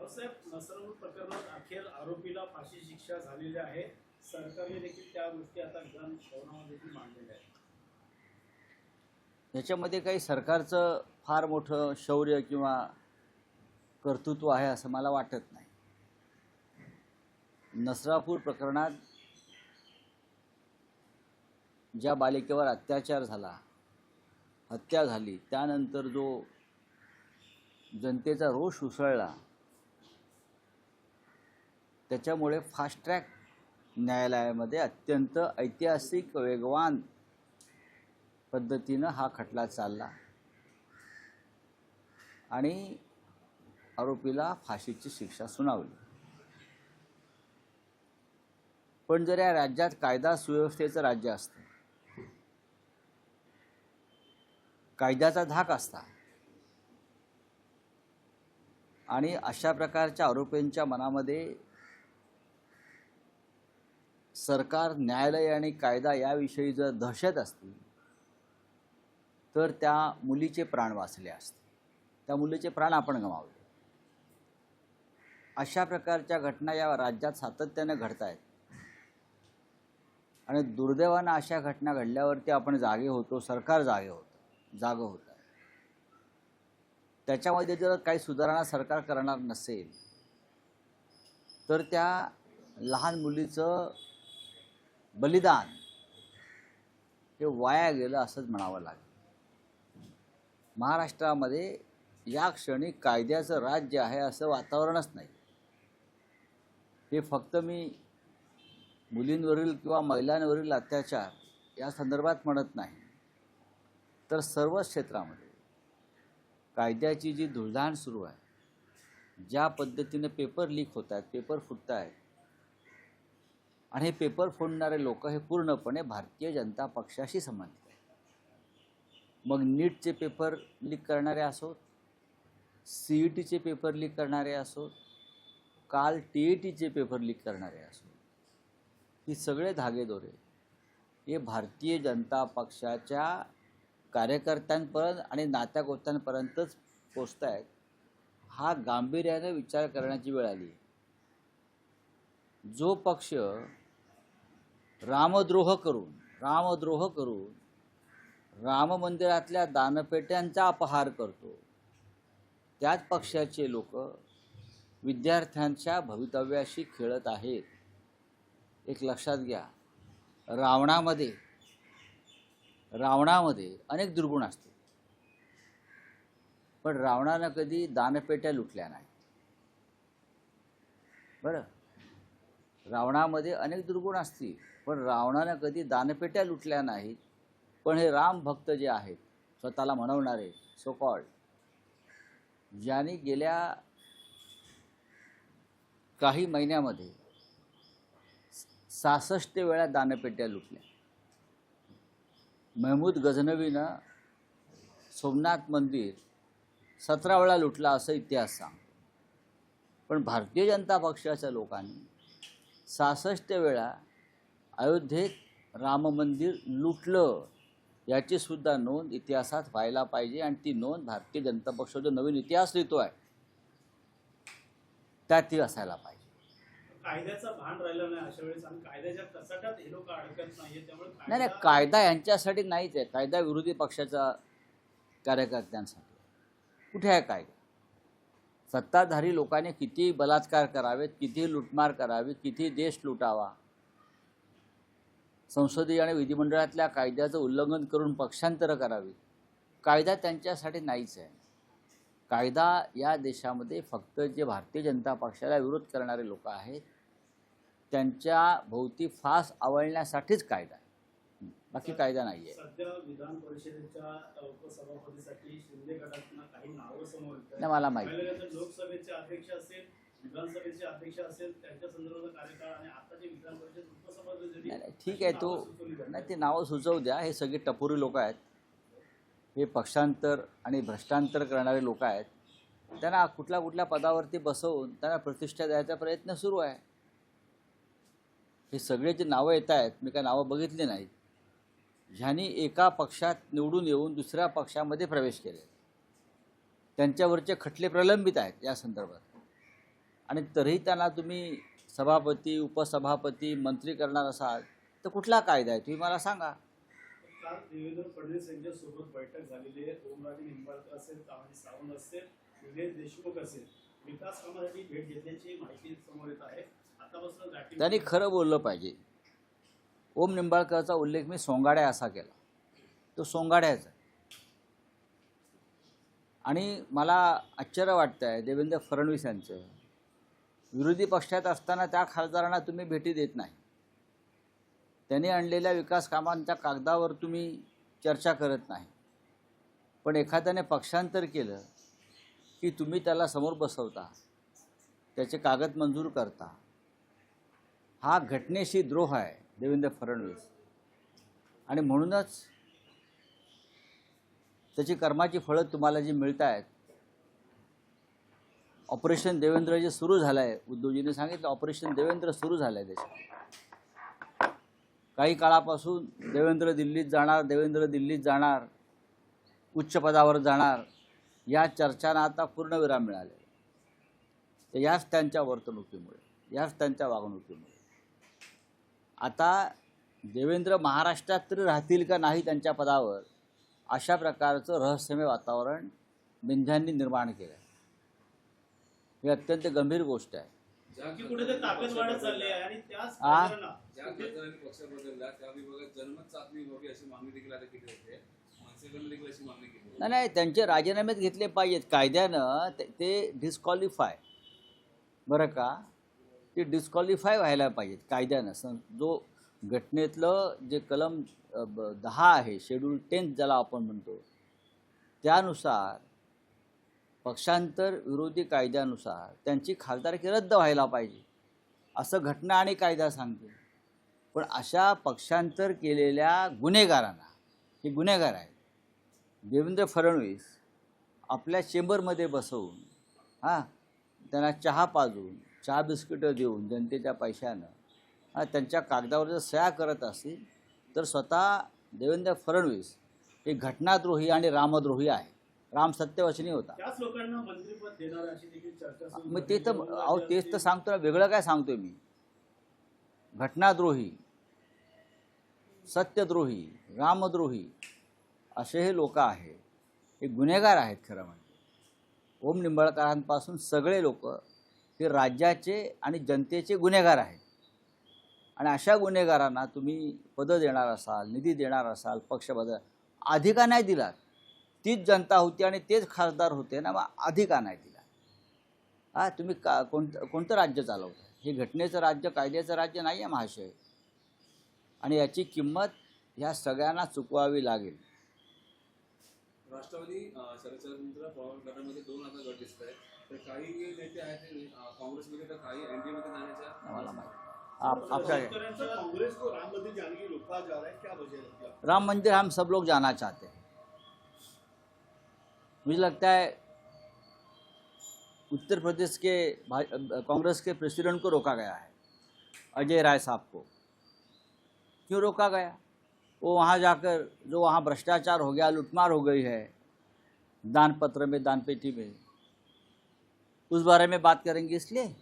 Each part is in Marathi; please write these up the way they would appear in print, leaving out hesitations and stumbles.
साहेब नसरापूर प्रकरणात अखेर आरोपीला फाशी शिक्षा झालेली आहे. सरकारने देखील त्या गोष्टी आता विधान भवनामध्ये देखील मांडलेल्या आहेत. याच्यामध्ये काही सरकारचं फार मोठं शौर्य किंवा कर्तृत्व आहे असं मला वाटत नाही. नसरापूर प्रकरणात ज्या बालिकेवर अत्याचार झाला, हत्या झाली, त्यानंतर जो जनतेचा रोष उसळला, त्याच्यामुळे फास्ट ट्रॅक न्यायालयामध्ये अत्यंत ऐतिहासिक वेगवान पद्धतीनं हा खटला चालला आणि आरोपीला फाशीची शिक्षा सुनावली. पण जर या राज्यात कायदा सुव्यवस्थेचं राज्य असतं, कायद्याचा धाक असता आणि अशा प्रकारच्या आरोपींच्या मनामध्ये सरकार, न्यायालय आणि कायदा याविषयी जर दहशत असती तर त्या मुलीचे प्राण वाचले असते. त्या मुलीचे प्राण आपण गमावले. अशा प्रकारच्या घटना या राज्यात सातत्याने घडत आहेत आणि दुर्दैवानं अशा घटना घडल्यावरती आपण जागे होतो, सरकार जागं होतं. त्याच्यामध्ये जर काही सुधारणा सरकार करणार नसेल तर त्या लहान मुलीचं बलिदान हे वाया गेलं असंच म्हणावं लागेल. महाराष्ट्रामध्ये या क्षणी कायद्याचं राज्य आहे असं वातावरणच नाही. हे फक्त मी मुलींवरील किंवा महिलांवरील अत्याचार या संदर्भात म्हणत नाही, तर सर्वच क्षेत्रामध्ये कायद्याची जी धुळधाण सुरू आहे, ज्या पद्धतीने पेपर लीक होत आहेत, पेपर फुटत आहेत आणि हे पेपर फोडणारे लोक हे पूर्णपणे भारतीय जनता पक्षाशी संबंधित आहेत. मग नीटचे पेपर लीक करणारे असोत, CETचे पेपर लीक करणारे असोत, काल TETचे पेपर लीक करणारे असोत, ही सगळे धागेदोरे हे भारतीय जनता पक्षाच्या कार्यकर्त्यांपर्यंत आणि नात्यागोत्यांपर्यंतच पोचत आहेत. हा गांभीर्याने विचार करण्याची वेळ आली. जो पक्ष रामद्रोह करून राम मंदिरातल्या दानपेट्यांचा अपहार करतो, त्याच पक्षाचे लोक विद्यार्थ्यांच्या भवितव्याशी खेळत आहेत. एक लक्षात घ्या, रावणामध्ये अनेक दुर्गुण असते, पण रावणानं कधी दानपेट्या लुटल्या नाही. बरं, रावणामध्ये अनेक दुर्गुण असतील, पण रावणानं कधी दानपेट्या लुटल्या नाहीत. पण हे राम भक्त जे आहेत, स्वतःला म्हणवणारे सो कॉल्ड, ज्यांनी गेल्या काही महिन्यामध्ये 66 वेळा दानपेट्या लुटल्या. महमूद गझनवीनं सोमनाथ मंदिर 17 वेळा लुटला असं इतिहास सांगतो. पण भारतीय जनता पक्षाच्या लोकांनी 66 वेळा अयोध्येत राम मंदिर लुटलं, याची सुद्धा नोंद इतिहासात व्हायला पाहिजे. आणि ती नोंद भारतीय जनता पक्ष जो नवीन इतिहास लिहितो आहे त्यात ती असायला पाहिजे. कायद्याचा भान राहिला नाही अशा वेळेस आणि कायद्याच्या कचाट्यात हे लोक अडकत नाहीये. त्यामुळे नाही, कायदा यांच्यासाठी नाहीच आहे, कायदा विरोधी पक्षाच्या कार्यकर्त्यांसाठी. कुठे आहे कायदा? सत्ताधारी लोकांनी किती बलात्कार करावेत, किती लुटमार करावी, किती देश लुटावा, संसदीय आणि विधिमंडळातल्या कायद्याचं उल्लंघन करून पक्षांतरं करावी, कायदा त्यांच्यासाठी नाहीच आहे. कायदा या देशामध्ये फक्त जे भारतीय जनता पक्षाला विरोध करणारे लोक आहेत त्यांच्या भोवती फास आवळण्यासाठीच कायदा आहे, बाकी कायदा नाही आहे. सध्या विधान परिषदेच्या उपसभापतीसाठी शिंदे गटातून काही नावं समोर येत आहेत. नाही, मला माहिती. लोकसभेचे अध्यक्ष असेल, विधानसभेचे अध्यक्ष असेल, त्यांच्या संदर्भात कार्यकाळ आणि आता जे विधान परिषद उपसभापती. नाही, ठीक आहे, तो नाही, ते नावं सुचवू द्या. हे सगळे टपोरी लोक आहेत, हे पक्षांतर आणि भ्रष्टांतर करणारे लोक आहेत. त्यांना कुठल्या पदावरती बसवून त्यांना प्रतिष्ठा द्यायचा प्रयत्न सुरू आहे. हे सगळे जे नावं येत आहेत, मी काय नावं बघितली नाहीत, ह्यांनी एका पक्षात निवडून येऊन दुसऱ्या पक्षामध्ये प्रवेश केले, त्यांच्यावरचे खटले प्रलंबित आहेत या संदर्भात. आणि तरीही त्यांना तुम्ही सभापती, उपसभापती, मंत्री करणार असाल तर कुठला कायदा आहे तुम्ही मला सांगा. काल देवेंद्र फडणवीस यांच्यासोबत बैठक झालेली आहे. ओमराजे निंबाळकर असेल, तानाजी सावंत असेल, निलेश देशमुख असेल, विकास कामासाठी भेट घेतल्याची माहिती समोर येत आहे. आतापासून गाठी त्यांनी खरं बोललं पाहिजे. ओम निंबाळकरचा उल्लेख मी सोंगाड्या असा केला, तो सोंगाड्याचा आहे. आणि मला आश्चर्य वाटतं आहे देवेंद्र फडणवीस यांचं, विरोधी पक्षात असताना त्या खासदारांना तुम्ही भेटी देत नाही. त्यांनी आणलेल्या विकास कामांच्या कागदावर तुम्ही चर्चा करत नाही. पण एखाद्याने पक्षांतर केलं की तुम्ही त्याला समोर बसवता, त्याचे कागद मंजूर करता. हा घटनेशी द्रोह आहे देवेंद्र फडणवीस. आणि म्हणूनच त्याची कर्माची फळं तुम्हाला जी मिळत आहेत. ऑपरेशन देवेंद्र जे सुरू झालं आहे, उद्धवजींनी सांगितलं ऑपरेशन देवेंद्र सुरू झालं आहे देशात. काही काळापासून देवेंद्र दिल्लीत जाणार, देवेंद्र दिल्लीत जाणार, उच्च पदावर जाणार, या चर्चांना आता पूर्णविराम मिळाले. तर याच त्यांच्या वर्तणुकीमुळे, याच त्यांच्या वागणुकीमुळे आता देवेंद्र महाराष्ट्रात तरी राहतील का नाही त्यांच्या पदावर, अशा प्रकारचं रहस्यमय वातावरण मिंध्यांनी निर्माण केलं आहे. ही अत्यंत गंभीर गोष्ट आहे. की कुठे ते ताकद वाढत चालली आहे आणि त्याच आ? खासदारांना ज्या खासदारांनी पक्ष बदलला त्या विभागात जन्मच चाचणी व्हावी अशी मागणी देखील आता केली होते. मनसेकडून देखील अशी मागणी केली होती. नाही, त्यांचे राजीनामेच घेतले पाहिजेत कायद्यानं. ते डिस्क्वालिफाय, बरं का, ते डिस्क्वालिफाय व्हायला पाहिजेत कायद्यानं. जो घटनेतलं जे कलम 10 आहे, शेड्यूल 10 ज्याला आपण म्हणतो, त्यानुसार पक्षांतर विरोधी कायद्यानुसार त्यांची खासदारकी रद्द व्हायला पाहिजे असं घटना आणि कायदा सांगते. पण अशा पक्षांतर केलेल्या गुन्हेगारांना, हे गुन्हेगार आहेत, देवेंद्र फडणवीस आपल्या चेंबरमध्ये बसवून त्यांना चहा पाजून, चहा बिस्किटं देऊन जनतेच्या पैशानं त्यांच्या कागदावर जर सह्या करत असतील तर स्वतः देवेंद्र फडणवीस हे घटनाद्रोही आणि रामद्रोही आहे. राम सत्यवचनी होता. त्याच लोकांना मंत्रिपद देणार अशी देखील चर्चा सुरू मग ते तर झाली. तेच तर सांगतो ना, वेगळं काय सांगतोय मी. घटनाद्रोही, सत्यद्रोही, रामद्रोही असे हे लोक आहेत, हे गुन्हेगार आहेत खरं म्हणजे. ओम निंबाळकरांपासून सगळे लोक हे राज्याचे आणि जनतेचे गुन्हेगार आहेत. आणि अशा गुन्हेगारांना तुम्ही पदं देणार असाल, निधी देणार असाल, पक्ष बदल आधी का नाही दिला? तीच जनता होती आणि तेच खासदार होते ना, मग आधी का नाही दिला? तुम्ही कोणतं राज्य चालवता? हे घटनेचं राज्य, कायद्याचं राज्य नाही आहे महाशय. आणि याची किंमत ह्या सगळ्यांना चुकवावी लागेल. राष्ट्रवादी शरदचंद्र पवार गटामध्ये 2 आता गट दिसत आहेत. तर काही नेते आहेत ते काँग्रेसमध्ये, तर काही एनडीएमध्ये जाण्याच्या मला माहिती आपका कांग्रेस को राम मंदिर जाने की रोका जा रहा है, क्या वजह लगती है? राम मंदिर हम सब लोग जाना चाहते हैं. मुझे लगता है उत्तर प्रदेश के कांग्रेस के प्रेसिडेंट को रोका गया है, अजय राय साहब को. क्यों रोका गया? वो वहाँ जाकर जो वहाँ भ्रष्टाचार हो गया, लूटमार हो गई है दान पत्र में, दान पेटी में, उस बारे में बात करेंगे इसलिए.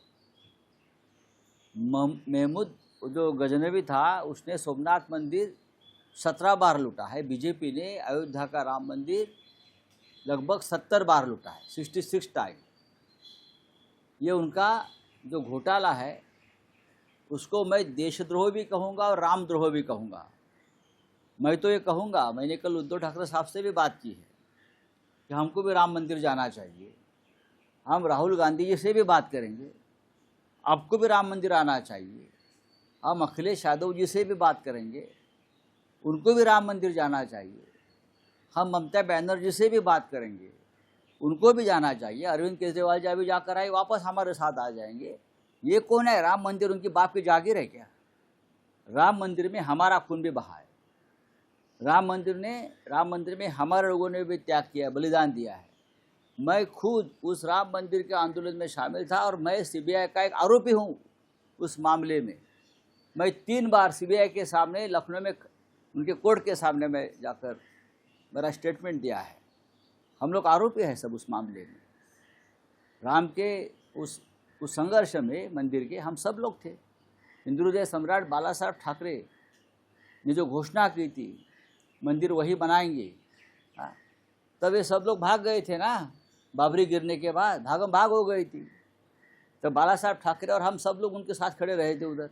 महमूद जो गजनवी था उसने सोमनाथ मंदिर 17 बार लूटा है. बीजेपी ने अयोध्या का राम मंदिर लगभग 70 बार लूटा है, 66 टाइम. ये उनका जो घोटाला है उसको मैं देशद्रोह भी कहूँगा और रामद्रोह भी कहूँगा. मैं तो ये कहूँगा, मैंने कल उद्धव ठाकरे साहब से भी बात की है कि हमको भी राम मंदिर जाना चाहिए. हम राहुल गांधी जी से भी बात करेंगे, आपको भी राम मंदिर आना चाहिए. हम अखिलेश यादव जी से भी बात करेंगे, उनको भी राम मंदिर जाना चाहिए. हम ममता बनर्जी से भी बात करेंगे, उनको भी जाना चाहिए. अरविंद केजरीवाल जी अभी जाकर आए, वापस हमारे साथ आ जाएंगे. ये कौन है? राम मंदिर उनकी बाप की जागीर है क्या? राम मंदिर में हमारा खून भी बहा है. राम मंदिर में हमारे लोगों ने भी त्याग किया, बलिदान दिया है. मैं खुद उस राम मंदिर के आंदोलन में शामिल था और मैं सीबीआई का एक आरोपी हूँ उस मामले में. मैं 3 बार सीबीआई के सामने लखनऊ में उनके कोर्ट के सामने में जाकर मेरा स्टेटमेंट दिया है. हम लोग आरोपी हैं सब उस मामले में. राम के उस संघर्ष में मंदिर के हम सब लोग थे। हिंदू हृदय सम्राट बाला साहब ठाकरे ने जो घोषणा की थी मंदिर वही बनाएंगे, हाँ, तब ये सब लोग भाग गए थे ना। बाबरी गिरने के बाद भागम भाग हो गई थी। तो बाला साहब ठाकरे और हम सब लोग उनके साथ खड़े रहे थे उधर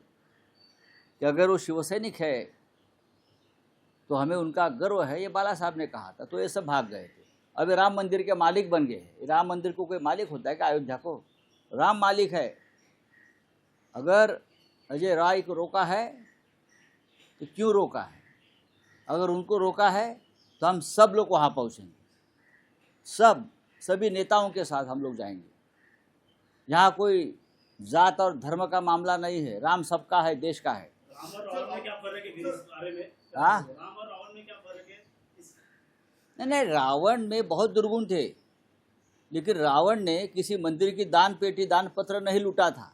कि अगर वो शिवसैनिक है तो हमें उनका गर्व है, ये बाला साहब ने कहा था। तो ये सब भाग गए थे। अब ये राम मंदिर के मालिक बन गए। राम मंदिर को कोई मालिक होता है क्या? अयोध्या को राम मालिक है। अगर अजय राय को रोका है तो क्यों रोका है? अगर उनको रोका है तो हम सब लोग वहाँ पहुँचेंगे, सभी नेताओं के साथ हम लोग जाएंगे। यहाँ कोई जात और धर्म का मामला नहीं है, राम सबका है, देश का है। राम और रावण में क्या फर्क है इस बारे में? हाँ? राम और रावण में क्या फर्क है? नहीं, रावण में बहुत दुर्गुण थे, लेकिन रावण ने किसी मंदिर की दान पेटी दान पत्र नहीं लूटा था।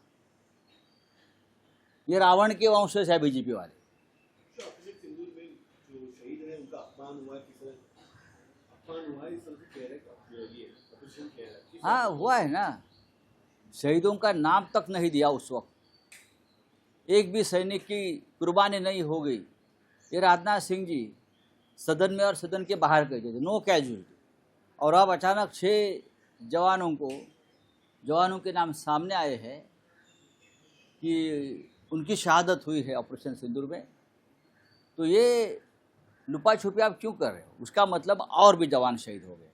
ये रावण के वंशज है बीजेपी वाले। सिंदूर में जो शहीद है उनका अपमान हुआ है, अपमान हुआ है, इस तरह से कह रहे हैं, ऑपरेशन कह रहा है। हाँ, हुआ है ना। शहीदों का नाम तक नहीं दिया उस वक्त। एक भी सैनिक की कुर्बानी नहीं हो गई। ये राजनाथ सिंह जी सदन में और सदन के बाहर कहते थे नो कैजुअलिटी, और अब अचानक 6 जवानों के नाम सामने आए हैं कि उनकी शहादत हुई है ऑपरेशन सिंदूर में। तो ये लुपा छुपी आप क्यों कर रहे हो? उसका मतलब और भी जवान शहीद हो गए।